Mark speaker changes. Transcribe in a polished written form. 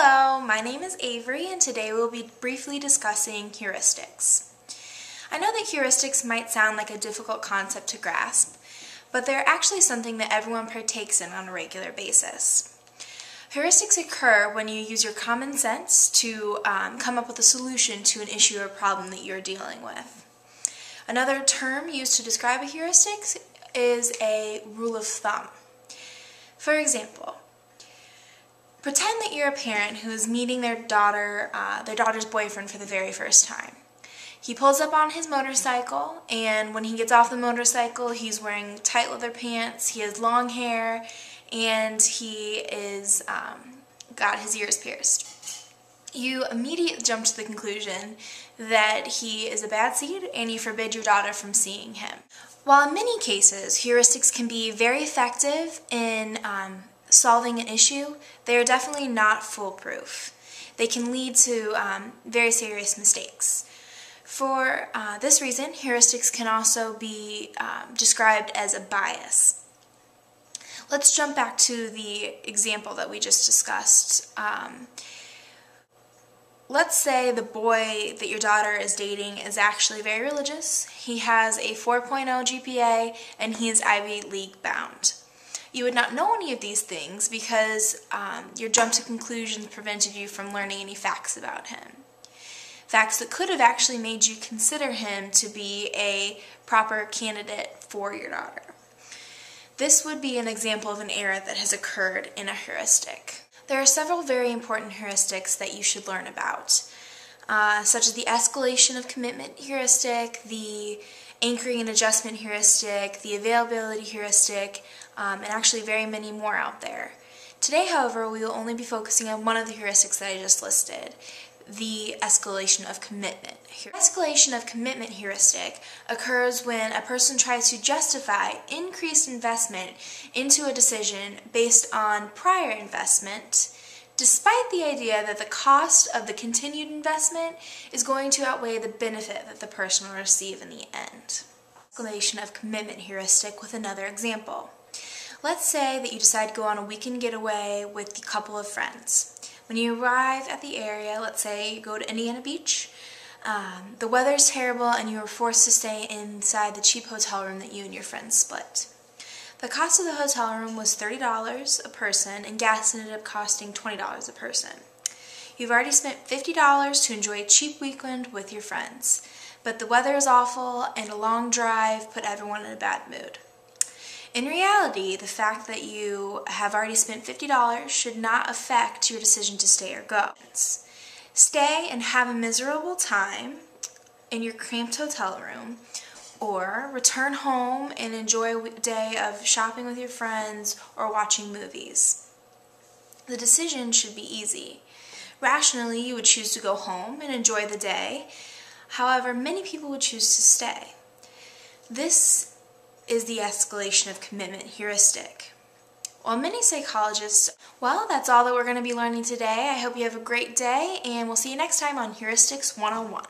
Speaker 1: Hello, my name is Avery and today we'll be briefly discussing heuristics. I know that heuristics might sound like a difficult concept to grasp, but they're actually something that everyone partakes in on a regular basis. Heuristics occur when you use your common sense to come up with a solution to an issue or problem that you're dealing with. Another term used to describe a heuristic is a rule of thumb. For example, pretend that you're a parent who is meeting their daughter's boyfriend for the very first time. He pulls up on his motorcycle, and when he gets off the motorcycle, he's wearing tight leather pants, he has long hair, and he is got his ears pierced. You immediately jump to the conclusion that he is a bad seed, and you forbid your daughter from seeing him. While in many cases, heuristics can be very effective in solving an issue, they are definitely not foolproof. They can lead to very serious mistakes. For this reason, heuristics can also be described as a bias. Let's jump back to the example that we just discussed. Let's say the boy that your daughter is dating is actually very religious. He has a 4.0 GPA and he is Ivy League bound. You would not know any of these things because your jump to conclusions prevented you from learning any facts about him. Facts that could have actually made you consider him to be a proper candidate for your daughter. This would be an example of an error that has occurred in a heuristic. There are several very important heuristics that you should learn about, such as the escalation of commitment heuristic, the anchoring and adjustment heuristic, the availability heuristic, and actually very many more out there. Today, however, we will only be focusing on one of the heuristics that I just listed, the escalation of commitment. Escalation of commitment heuristic occurs when a person tries to justify increased investment into a decision based on prior investment, despite the idea that the cost of the continued investment is going to outweigh the benefit that the person will receive in the end. Escalation of commitment heuristic with another example. Let's say that you decide to go on a weekend getaway with a couple of friends. When you arrive at the area, let's say you go to Indiana Beach, the weather is terrible and you are forced to stay inside the cheap hotel room that you and your friends split. The cost of the hotel room was $30 a person and gas ended up costing $20 a person. You've already spent $50 to enjoy a cheap weekend with your friends, but the weather is awful and a long drive put everyone in a bad mood. In reality, the fact that you have already spent $50 should not affect your decision to stay or go. Stay and have a miserable time in your cramped hotel room, or return home and enjoy a day of shopping with your friends or watching movies. The decision should be easy. Rationally, you would choose to go home and enjoy the day. However, many people would choose to stay. This is the escalation of commitment heuristic. Well, many psychologists, that's all that we're going to be learning today. I hope you have a great day, and we'll see you next time on Heuristics 101.